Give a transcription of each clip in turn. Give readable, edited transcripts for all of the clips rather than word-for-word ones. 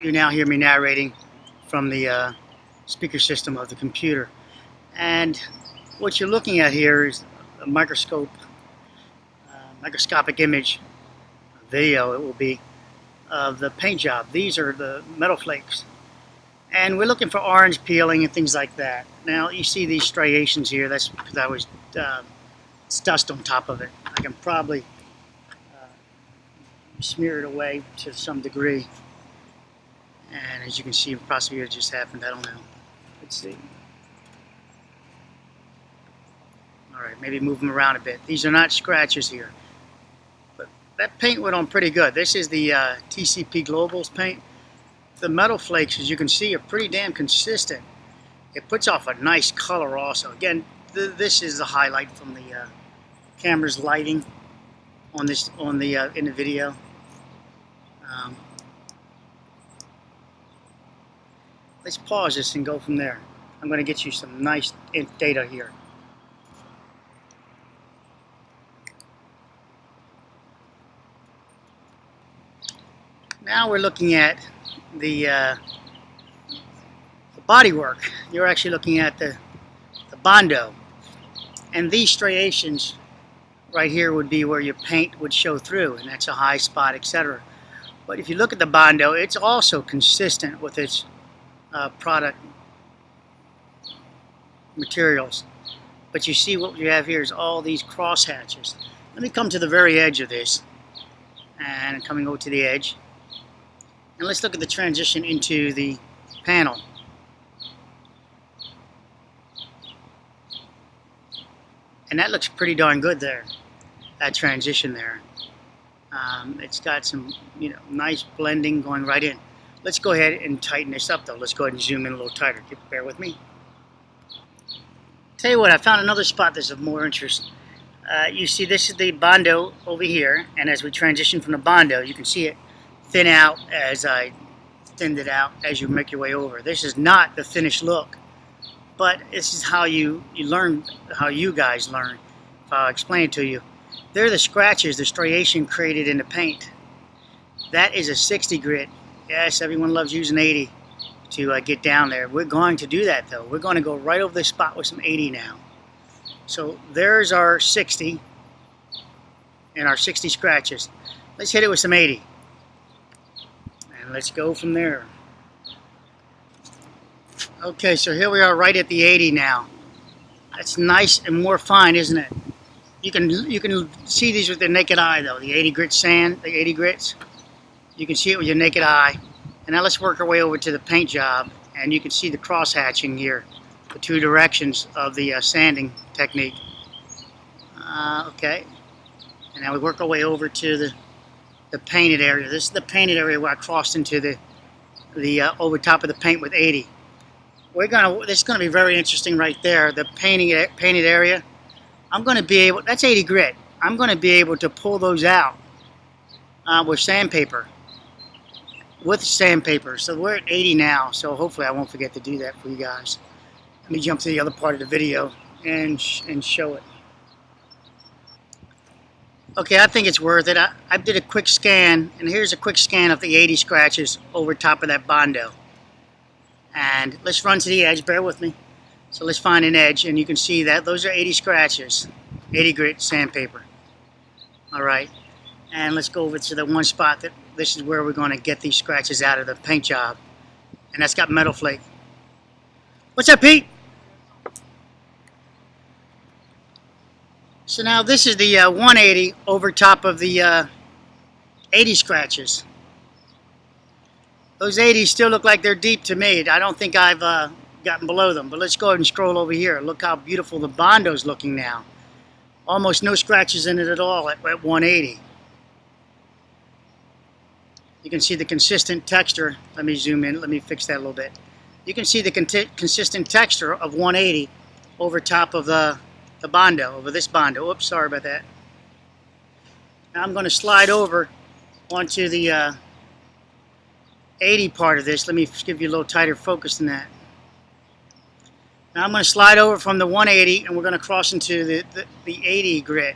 You now hear me narrating from the speaker system of the computer. And what you're looking at here is a microscopic image video, it will be, of the paint job. These are the metal flakes. And we're looking for orange peeling and things like that. Now you see these striations here, that's because I was it's dust on top of it. I can probably smear it away to some degree. And as you can see, possibly it just happened, I don't know. Let's see. Alright, maybe move them around a bit. These are not scratches here. But that paint went on pretty good. This is the TCP Globals paint. The metal flakes, as you can see, are pretty damn consistent. It puts off a nice color also. Again, this is the highlight from the camera's lighting on this in the video. Let's pause this and go from there. I'm going to get you some nice data here. Now we're looking at the bodywork. You're actually looking at the Bondo. And these striations right here would be where your paint would show through, and that's a high spot, etc. But if you look at the Bondo, it's also consistent with its product materials. But you see what you have here is all these cross hatches. Let me come to the very edge of this, and coming over to the edge. And let's look at the transition into the panel. And that looks pretty darn good there, that transition there. It's got some, nice blending going right in. Let's go ahead and tighten this up though. Let's go ahead and zoom in a little tighter. Bear with me. Tell you what, I found another spot that's of more interest. You see this is the Bondo over here, and as we transition from the Bondo, you can see it thin out as I thinned it out as you make your way over. This is not the finished look, but this is how you learn, how you guys learn. If I'll explain it to you. They're the scratches, the striation created in the paint. That is a 60 grit. Yes, everyone loves using 80 to get down there. We're going to do that though. We're going to go right over this spot with some 80 now. So there's our 60 and our 60 scratches. Let's hit it with some 80. And let's go from there. Okay, so here we are right at the 80 now. That's nice and more fine, isn't it? You can see these with the naked eye though. The 80 grit sand, the 80 grits. You can see it with your naked eye. And now let's work our way over to the paint job, and you can see the cross hatching here, the two directions of the sanding technique. Okay, and now we work our way over to the painted area. This is the painted area where I crossed into the over top of the paint with 80. This is gonna be very interesting right there. The painted area. I'm gonna be able. That's 80 grit. I'm gonna be able to pull those out with sandpaper. With sandpaper. So we're at 80 now. So hopefully I won't forget to do that for you guys. Let me jump to the other part of the video and show it. Okay, I think it's worth it. I did a quick scan, and here's a quick scan of the 80 scratches over top of that Bondo. And let's run to the edge, bear with me. So let's find an edge, and you can see that those are 80 scratches, 80 grit sandpaper. Alright, and let's go over to the one spot that this is where we're going to get these scratches out of the paint job. And that's got metal flake. What's up, Pete? So now this is the 180 over top of the 80 scratches. Those 80s still look like they're deep to me. I don't think I've gotten below them. But let's go ahead and scroll over here. Look how beautiful the Bondo's looking now. Almost no scratches in it at all at 180. You can see the consistent texture. Let me zoom in. Let me fix that a little bit. You can see the consistent texture of 180 over top of the Bondo, over this Bondo. Oops, sorry about that. Now I'm going to slide over onto the 80 part of this. Let me give you a little tighter focus than that. Now I'm going to slide over from the 180 and we're going to cross into the 80 grit.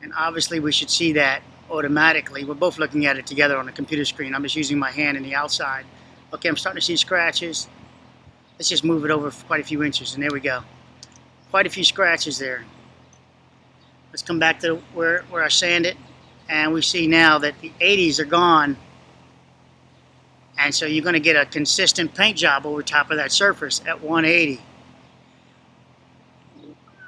And obviously we should see that automatically. We're both looking at it together on the computer screen. I'm just using my hand in the outside. Okay, I'm starting to see scratches. Let's just move it over quite a few inches, and there we go. Quite a few scratches there. Let's come back to where I sanded, and we see now that the 80s are gone, and so you're going to get a consistent paint job over top of that surface at 180.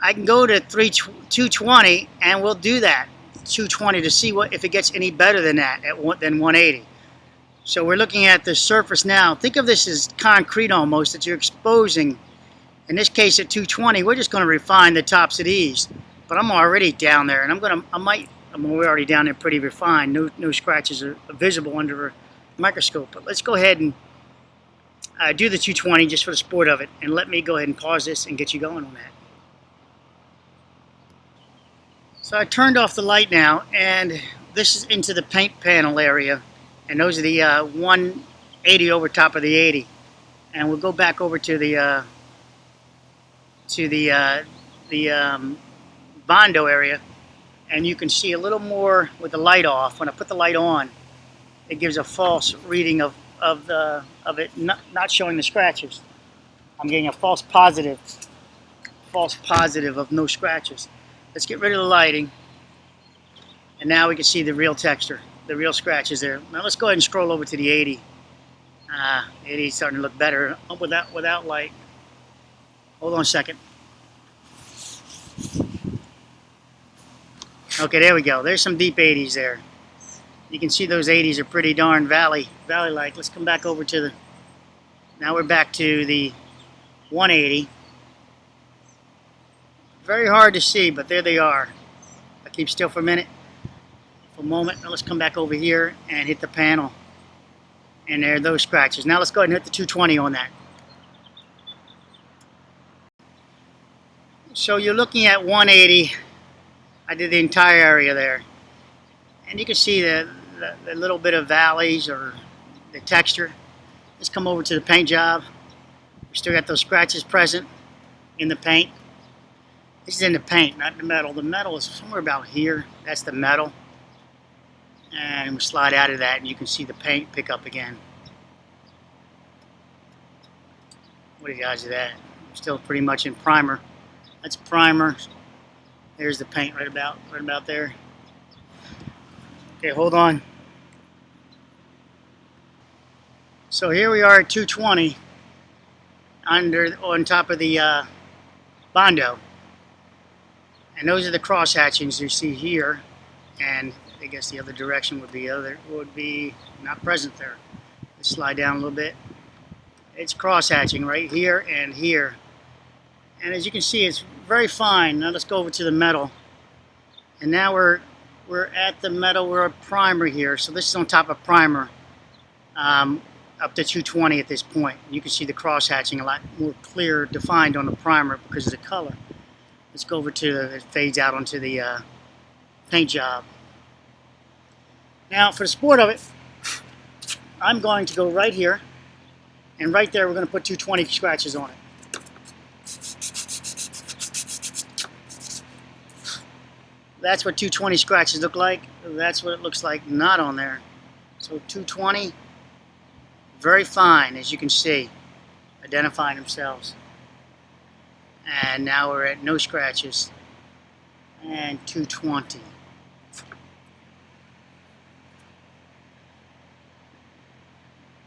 I can go to 220, and we'll do that 220 to see if it gets any better than that than 180. So we're looking at the surface now. Think of this as concrete almost that you're exposing. In this case at 220, we're just going to refine the tops of these. But I'm already down there, and we're already down there pretty refined. No scratches are visible under a microscope. But let's go ahead and do the 220 just for the sport of it. And let me go ahead and pause this and get you going on that. So I turned off the light now, and this is into the paint panel area. And those are the 180 over top of the 80. And we'll go back over to the Bondo area, and you can see a little more with the light off. When I put the light on, it gives a false reading of it not showing the scratches. I'm getting a false positive of no scratches. Let's get rid of the lighting, and now we can see the real texture, the real scratches there. Now let's go ahead and scroll over to the 80. 80 is starting to look better without light. Hold on a second. Okay, there we go. There's some deep 80s there. You can see those 80s are pretty darn valley-like. Let's come back over to now we're back to the 180. Very hard to see, but there they are. I keep still for a moment. Now let's come back over here and hit the panel. And there are those scratches. Now let's go ahead and hit the 220 on that. So you're looking at 180. I did the entire area there. And you can see the little bit of valleys or the texture. Let's come over to the paint job. We still got those scratches present in the paint. This is in the paint, not the metal. The metal is somewhere about here. That's the metal. And we slide out of that, and you can see the paint pick up again. What do you guys do that? Still pretty much in primer. That's primer. There's the paint right about there. Okay, hold on. So here we are at 220 on top of the Bondo. And those are the cross hatchings you see here, and I guess the other direction would be not present there. Let's slide down a little bit. It's cross hatching right here and here, and as you can see, it's very fine. Now let's go over to the metal, and now we're at the metal. We're a primer here, so this is on top of primer, up to 220 at this point. You can see the cross hatching a lot more clear defined on the primer because of the color. Let's go over to it fades out onto the paint job. Now for the sport of it, I'm going to go right here, and right there we're going to put 220 scratches on it. That's what 220 scratches look like. That's what it looks like not on there. So 220, very fine, as you can see, identifying themselves. And now we're at no scratches, and 220.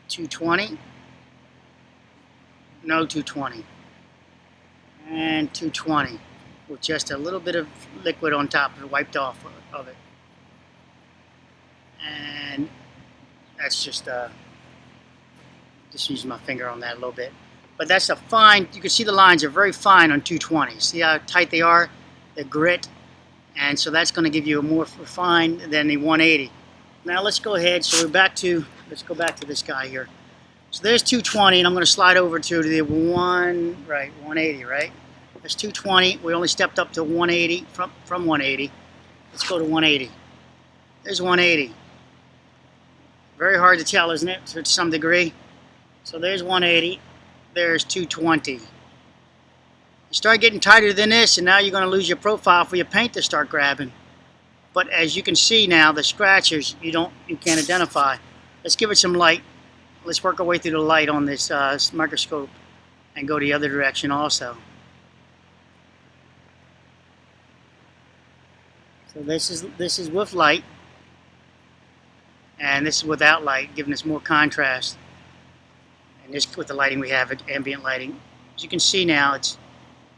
$220, no 220, and 220 with just a little bit of liquid on top of it, wiped off of it. And that's just using my finger on that a little bit. But that's a fine, you can see the lines are very fine on 220. See how tight they are, the grit, and so that's going to give you a more refined than the 180. Now let's go ahead, so let's go back to this guy here. So there's 220, and I'm going to slide over to the 180, right? That's 220, we only stepped up to 180, from 180. Let's go to 180. There's 180. Very hard to tell, isn't it, to some degree? So there's 180. There's 220. You start getting tighter than this, and now you're going to lose your profile for your paint to start grabbing. But as you can see now, the scratches you can't identify. Let's give it some light. Let's work our way through the light on this microscope and go the other direction also. So this is with light, and this is without light, giving us more contrast. And this with the lighting we have, ambient lighting. As you can see now,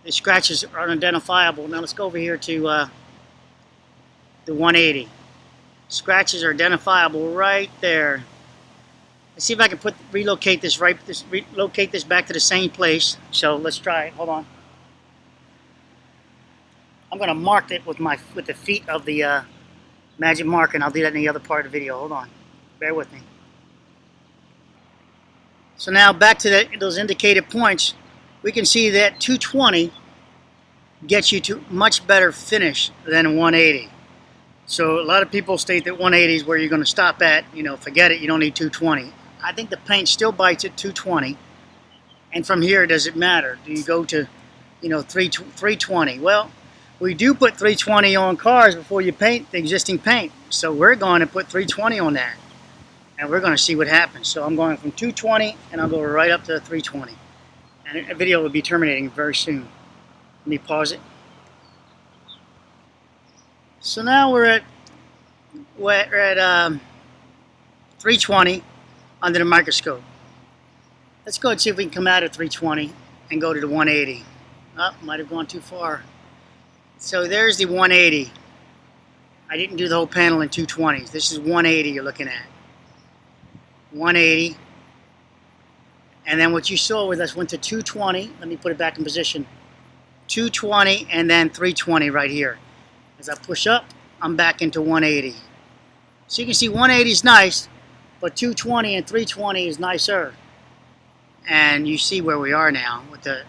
the scratches are unidentifiable. Now let's go over here to the 180. Scratches are identifiable right there. Let's see if I can relocate this back to the same place. So let's try it. Hold on. I'm going to mark it with the feet of the magic marker, and I'll do that in the other part of the video. Hold on. Bear with me. So now back to those indicated points, we can see that 220 gets you to much better finish than 180. So a lot of people state that 180 is where you're going to stop at. Forget it, you don't need 220. I think the paint still bites at 220. And from here, does it matter? Do you go to 320? Well, we do put 320 on cars before you paint the existing paint. So we're going to put 320 on that. And we're going to see what happens. So I'm going from 220 and I'll go right up to 320. And the video will be terminating very soon. Let me pause it. So now we're at 320 under the microscope. Let's go and see if we can come out of 320 and go to the 180. Oh, might have gone too far. So there's the 180. I didn't do the whole panel in 220s. This is 180 you're looking at. 180. And then what you saw was us went to 220. Let me put it back in position. 220 and then 320 right here. As I push up, I'm back into 180. So you can see 180 is nice, but 220 and 320 is nicer. And you see where we are now with the.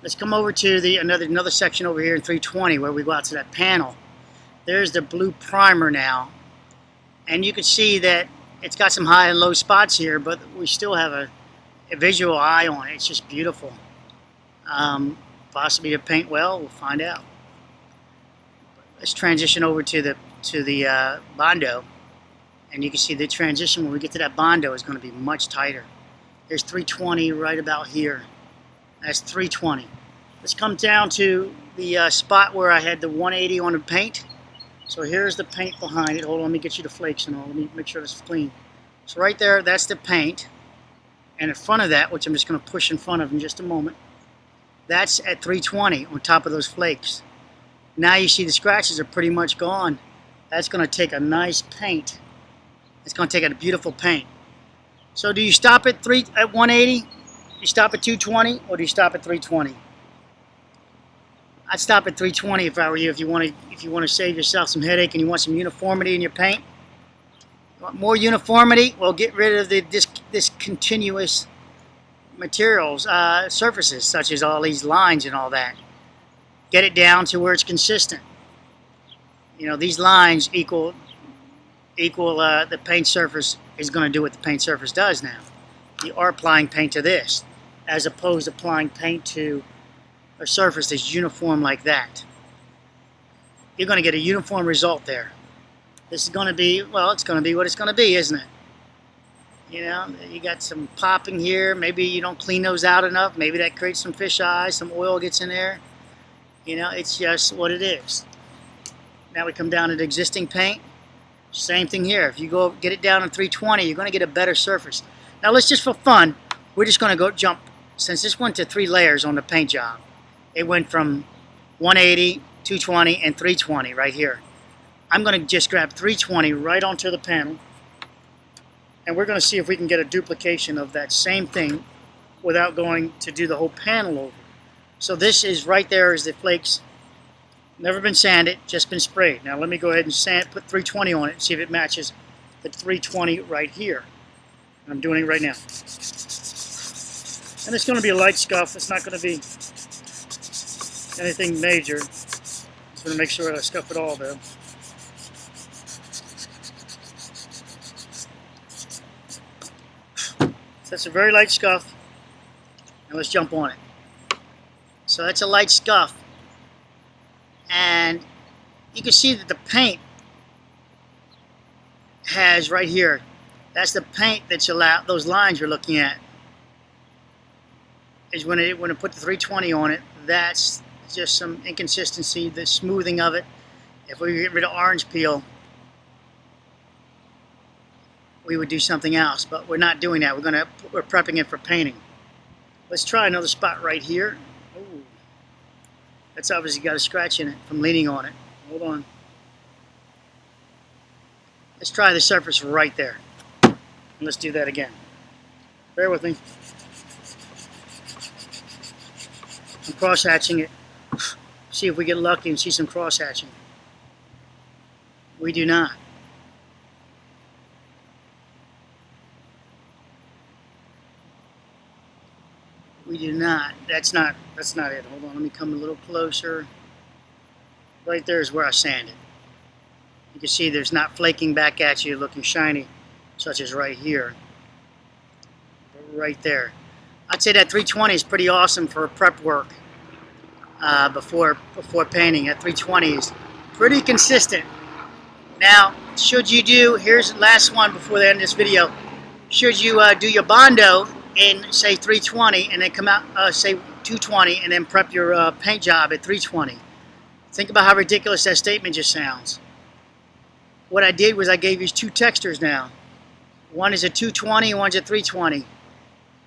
Let's come over to another section over here in 320 where we go out to that panel. There's the blue primer now, and you can see that it's got some high and low spots here, but we still have a visual eye on it. It's just beautiful. Possibly to paint well, we'll find out. Let's transition over to the Bondo, and you can see the transition when we get to that Bondo is going to be much tighter. There's 320 right about here. That's 320. Let's come down to the spot where I had the 180 on the paint. So here's the paint behind it. Hold on, let me get you the flakes and all. Let me make sure it's clean. So right there, that's the paint. And in front of that, which I'm just going to push in front of in just a moment, that's at 320 on top of those flakes. Now you see the scratches are pretty much gone. That's going to take a nice paint. It's going to take a beautiful paint. So do you stop at 180? You stop at 220, or do you stop at 320? I'd stop at 320 if I were you. If you want to save yourself some headache and you want some uniformity in your paint. You want more uniformity? Well, get rid of the discontinuous materials, surfaces, such as all these lines and all that. Get it down to where it's consistent. These lines equal the paint surface is going to do what the paint surface does now. You are applying paint to this, as opposed to applying paint to a surface that's uniform like that. You're going to get a uniform result there. This is going to be, well, it's going to be what it's going to be, isn't it? You got some popping here. Maybe you don't clean those out enough. Maybe that creates some fish eyes, some oil gets in there. It's just what it is. Now we come down to the existing paint. Same thing here. If you go get it down to 320, you're going to get a better surface. Now let's just, for fun, we're just going to go jump. Since this went to 3 layers on the paint job, it went from 180, 220, and 320 right here. I'm going to just grab 320 right onto the panel, and we're going to see if we can get a duplication of that same thing without going to do the whole panel over. So this is right there is the flakes. Never been sanded, just been sprayed. Now let me go ahead and put 320 on it and see if it matches the 320 right here. I'm doing it right now. And it's going to be a light scuff. It's not going to be anything major. Just going to make sure that I scuff it all though. So that's a very light scuff. And let's jump on it. So that's a light scuff. And you can see that the paint has right here, that's the paint that's allowed, those lines you're looking at, is when it put the 320 on it, that's just some inconsistency, the smoothing of it. If we get rid of orange peel, we would do something else, but we're not doing that. We're prepping it for painting. Let's try another spot right here. Ooh. That's obviously got a scratch in it from leaning on it. Hold on. Let's try the surface right there. And let's do that again. Bear with me. I'm cross-hatching it. See if we get lucky and see some cross-hatching. We do not. We do not. That's not it. Hold on, let me come a little closer. Right there is where I sanded. You can see there's not flaking back at you looking shiny, such as right here. But right there. I'd say that 320 is pretty awesome for prep work before painting. That 320 is pretty consistent. Now, should you do, here's the last one before the end of this video, should you do your Bondo in, say, 320 and then come out, say, 220 and then prep your paint job at 320? Think about how ridiculous that statement just sounds. What I did was I gave you two textures now. One is a 220 and one's a 320.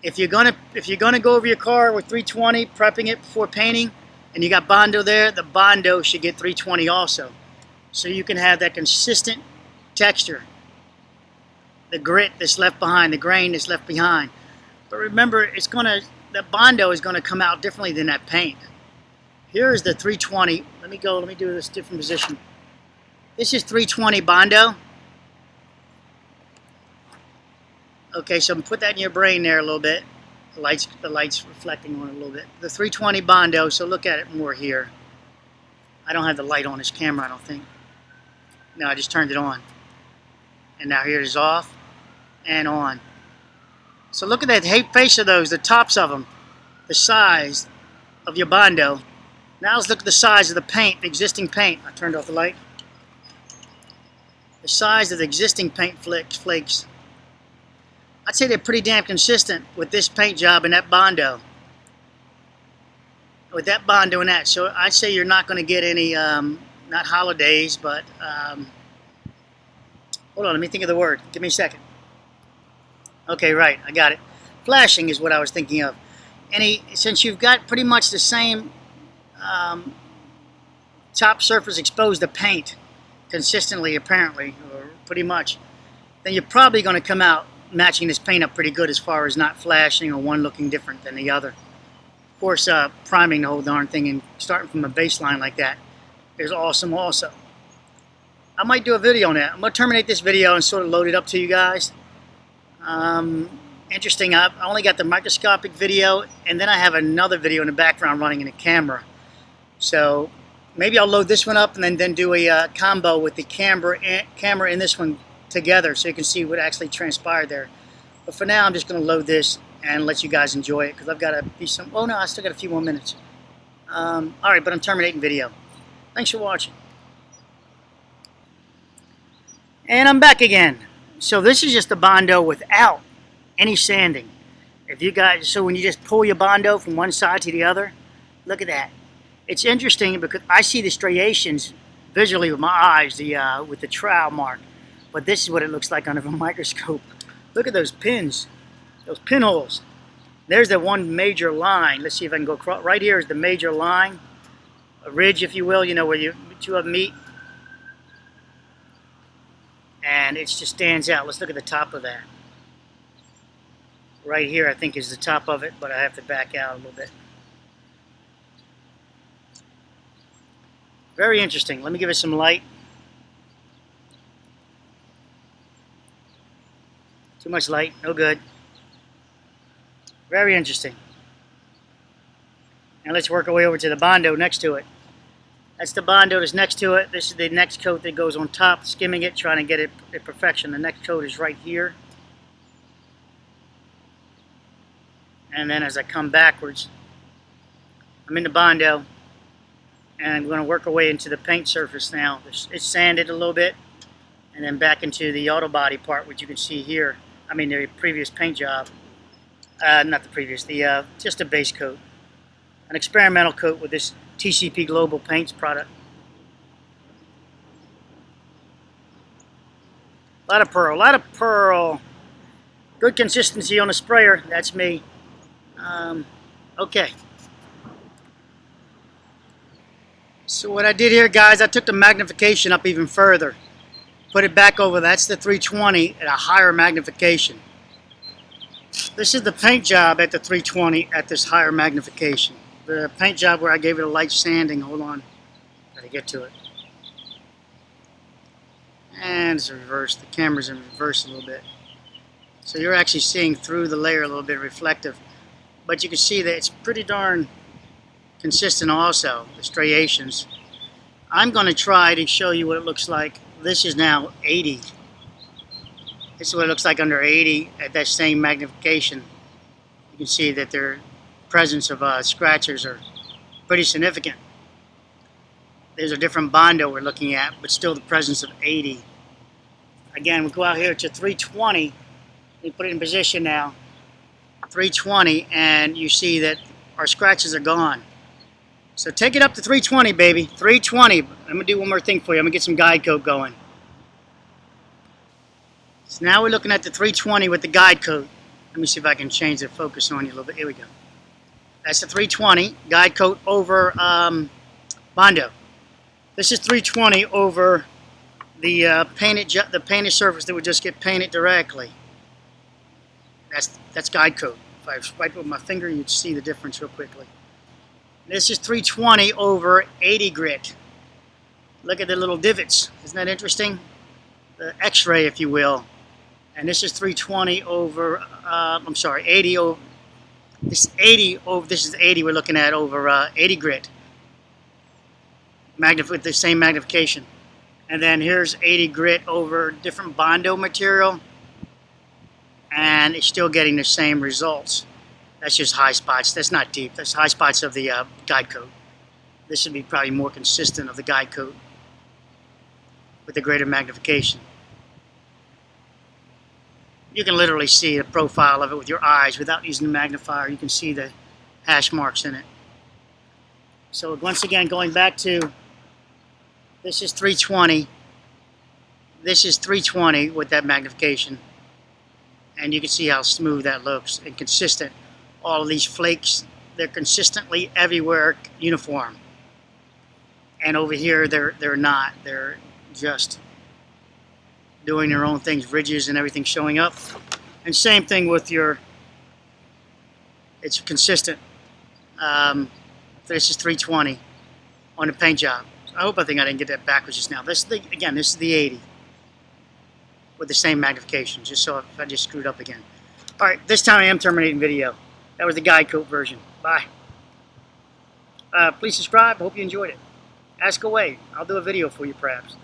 If you're gonna go over your car with 320, prepping it before painting, and you got Bondo there, the Bondo should get 320 also. So you can have that consistent texture. The grit that's left behind, the grain that's left behind. But remember, the Bondo is gonna come out differently than that paint. Here's the 320. Let me do this different position. This is 320 Bondo. Okay, so put that in your brain there a little bit. The light's reflecting on it a little bit. The 320 Bondo, so look at it more here. I don't have the light on this camera, I don't think. No, I just turned it on. And now here it is off and on. So look at that face of those, the tops of them, the size of your Bondo. Now let's look at the size of the paint, the existing paint. I turned off the light. The size of the existing paint flakes. I'd say they're pretty damn consistent with this paint job and that Bondo. With that Bondo and that. So I'd say you're not going to get any, not holidays, but, hold on, let me think of the word. Give me a second. Okay, right, I got it. Flashing is what I was thinking of. Since you've got pretty much the same top surface exposed to paint consistently, apparently, or pretty much, then you're probably going to come out matching this paint up pretty good as far as not flashing or one looking different than the other. Of course, priming the whole darn thing and starting from a baseline like that is awesome also. I might do a video on that. I'm going to terminate this video and sort of load it up to you guys. Interesting, I only got the microscopic video, and then I have another video in the background running in the camera. So maybe I'll load this one up and then do a combo with the camera and this one together so you can see what actually transpired there. But for now, I'm just going to load this and let you guys enjoy it because I've got to be oh no, I still got a few more minutes. Alright, but I'm terminating video. Thanks for watching. And I'm back again. So this is just a Bondo without any sanding. So when you just pull your Bondo from one side to the other, look at that. It's interesting because I see the striations visually with my eyes, with the trowel mark. But this is what it looks like under a microscope. Look at those pins, those pinholes. There's the one major line. Let's see if I can go across. Right here is the major line, a ridge, if you will, you know, where two of them meet. And it just stands out. Let's look at the top of that. Right here, I think, is the top of it, but I have to back out a little bit. Very interesting. Let me give it some light. Too much light, no good. Very interesting. Now let's work our way over to the Bondo next to it. That's the Bondo that's next to it. This is the next coat that goes on top, skimming it, trying to get it at perfection. The next coat is right here. And then as I come backwards, I'm in the Bondo, and I'm going to work our way into the paint surface now. It's sanded a little bit, and then back into the auto body part, which you can see here. I mean, the previous paint job. Not the previous, just a base coat. An experimental coat with this TCP Global Paints product. A lot of pearl, a lot of pearl. Good consistency on the sprayer, that's me. Okay. So what I did here, guys, I took the magnification up even further. Put it back over, that's the 320 at a higher magnification. This is the paint job at the 320 at this higher magnification. The paint job where I gave it a light sanding. Hold on, gotta get to it. And it's reversed. The camera's in reverse a little bit. So you're actually seeing through the layer a little bit reflective. But you can see that it's pretty darn consistent also, the striations. I'm going to try to show you what it looks like. This is now 80. This is what it looks like under 80 at that same magnification. You can see that their presence of scratchers are pretty significant. There's a different Bondo we're looking at, but still the presence of 80. Again, we'll go out here to 320. We put it in position now. 320, and you see that our scratches are gone. So take it up to 320, baby. 320. I'm going to do one more thing for you. I'm going to get some guide coat going. So now we're looking at the 320 with the guide coat. Let me see if I can change the focus on you a little bit. Here we go. That's the 320 guide coat over Bondo. This is 320 over the painted surface that would just get painted directly. That's guide coat. If I swipe with my finger, you'd see the difference real quickly. This is 320 over 80 grit. Look at the little divots. Isn't that interesting? The X-ray, if you will. And this is 320 over. I'm sorry, 80 over. This is 80 over. This is 80 we're looking at over 80 grit. With the same magnification. And then here's 80 grit over different Bondo material. And it's still getting the same results. That's just high spots. That's not deep. That's high spots of the guide coat. This should be probably more consistent of the guide coat with the greater magnification. You can literally see the profile of it with your eyes without using the magnifier. You can see the hash marks in it. So once again, going back to, this is 320. This is 320 with that magnification. And you can see how smooth that looks and consistent. All of these flakes, they're consistently everywhere uniform. And over here, they're not. They're just doing their own things, ridges and everything showing up. And same thing with your, it's consistent. This is 320 on the paint job. I think I didn't get that backwards just now. This is the, again, this is the 80 with the same magnification, just so if I just screwed up again. All right, this time I am terminating video. That was the guide coat version. Bye. Please subscribe. Hope you enjoyed it. Ask away. I'll do a video for you perhaps.